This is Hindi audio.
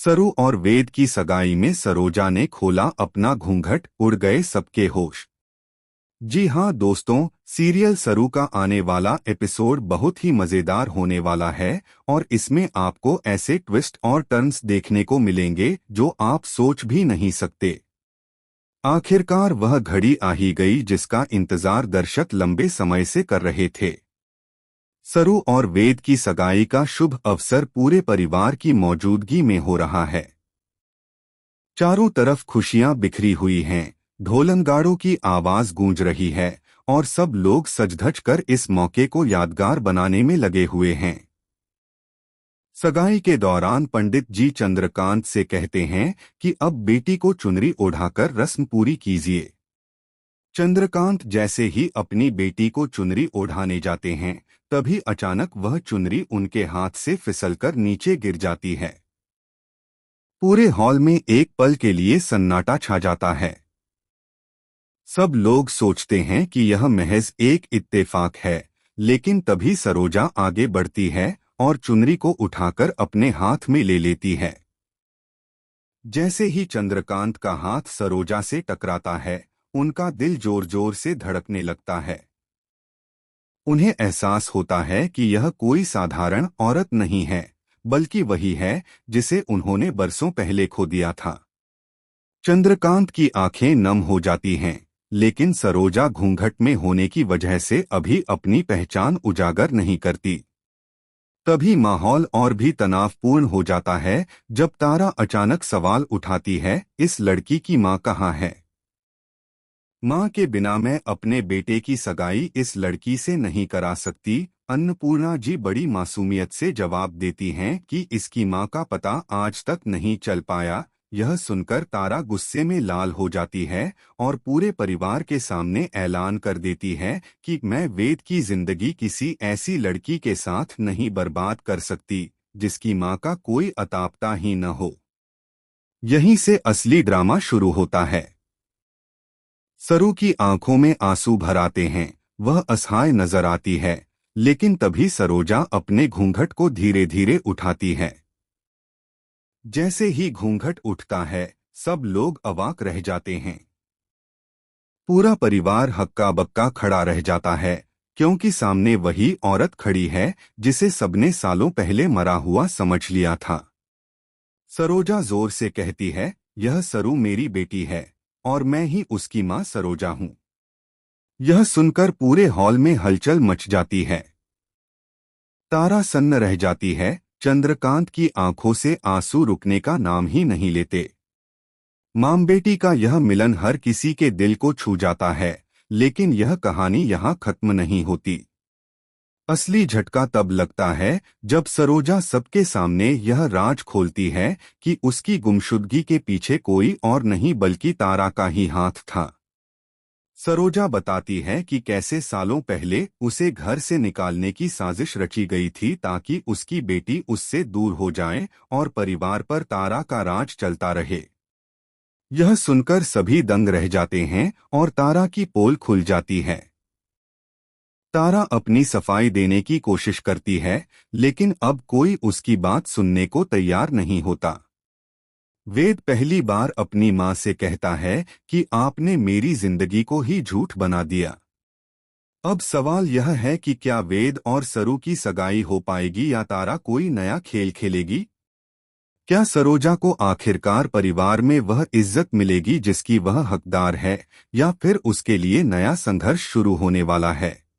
सरू और वेद की सगाई में सरोजा ने खोला अपना घूंघट, उड़ गए सबके होश। जी हाँ दोस्तों, सीरियल सरू का आने वाला एपिसोड बहुत ही मजेदार होने वाला है और इसमें आपको ऐसे ट्विस्ट और टर्न्स देखने को मिलेंगे जो आप सोच भी नहीं सकते। आखिरकार वह घड़ी आ ही गई जिसका इंतजार दर्शक लंबे समय से कर रहे थे। सरू और वेद की सगाई का शुभ अवसर पूरे परिवार की मौजूदगी में हो रहा है। चारों तरफ खुशियां बिखरी हुई हैं, ढोलनगाड़ों की आवाज गूंज रही है और सब लोग सज-धज कर इस मौके को यादगार बनाने में लगे हुए हैं। सगाई के दौरान पंडित जी चंद्रकांत से कहते हैं कि अब बेटी को चुनरी ओढ़ाकर रस्म पूरी कीजिए। चंद्रकांत जैसे ही अपनी बेटी को चुनरी ओढ़ाने जाते हैं, तभी अचानक वह चुनरी उनके हाथ से फिसलकर नीचे गिर जाती है। पूरे हॉल में एक पल के लिए सन्नाटा छा जाता है। सब लोग सोचते हैं कि यह महज एक इत्तेफाक है, लेकिन तभी सरोजा आगे बढ़ती है और चुनरी को उठाकर अपने हाथ में ले लेती है। जैसे ही चंद्रकांत का हाथ सरोजा से टकराता है, उनका दिल जोर जोर से धड़कने लगता है। उन्हें एहसास होता है कि यह कोई साधारण औरत नहीं है, बल्कि वही है जिसे उन्होंने बरसों पहले खो दिया था। चंद्रकांत की आंखें नम हो जाती हैं, लेकिन सरोजा घूंघट में होने की वजह से अभी अपनी पहचान उजागर नहीं करती। तभी माहौल और भी तनावपूर्ण हो जाता है जब तारा अचानक सवाल उठाती है, इस लड़की की मां कहाँ है? मां के बिना मैं अपने बेटे की सगाई इस लड़की से नहीं करा सकती। अन्नपूर्णा जी बड़ी मासूमियत से जवाब देती हैं कि इसकी मां का पता आज तक नहीं चल पाया। यह सुनकर तारा गुस्से में लाल हो जाती है और पूरे परिवार के सामने ऐलान कर देती है कि मैं वेद की जिंदगी किसी ऐसी लड़की के साथ नहीं बर्बाद कर सकती जिसकी मां का कोई अतापता ही न हो। यहीं से असली ड्रामा शुरू होता है। सरू की आंखों में आंसू भर आते हैं, वह असहाय नजर आती है, लेकिन तभी सरोजा अपने घूंघट को धीरे धीरे उठाती है। जैसे ही घूंघट उठता है, सब लोग अवाक रह जाते हैं। पूरा परिवार हक्का बक्का खड़ा रह जाता है, क्योंकि सामने वही औरत खड़ी है जिसे सबने सालों पहले मरा हुआ समझ लिया था। सरोजा जोर से कहती है, यह सरू मेरी बेटी है और मैं ही उसकी मां सरोजा हूं। यह सुनकर पूरे हॉल में हलचल मच जाती है। तारा सन्न रह जाती है, चंद्रकांत की आंखों से आंसू रुकने का नाम ही नहीं लेते। मां बेटी का यह मिलन हर किसी के दिल को छू जाता है, लेकिन यह कहानी यहाँ खत्म नहीं होती। असली झटका तब लगता है जब सरोजा सबके सामने यह राज खोलती है कि उसकी गुमशुदगी के पीछे कोई और नहीं बल्कि तारा का ही हाथ था। सरोजा बताती है कि कैसे सालों पहले उसे घर से निकालने की साजिश रची गई थी ताकि उसकी बेटी उससे दूर हो जाए और परिवार पर तारा का राज चलता रहे। यह सुनकर सभी दंग रह जाते हैं और तारा की पोल खुल जाती है। तारा अपनी सफाई देने की कोशिश करती है, लेकिन अब कोई उसकी बात सुनने को तैयार नहीं होता। वेद पहली बार अपनी मां से कहता है कि आपने मेरी जिंदगी को ही झूठ बना दिया। अब सवाल यह है कि क्या वेद और सरू की सगाई हो पाएगी या तारा कोई नया खेल खेलेगी? क्या सरोजा को आखिरकार परिवार में वह इज्जत मिलेगी जिसकी वह हकदार है, या फिर उसके लिए नया संघर्ष शुरू होने वाला है?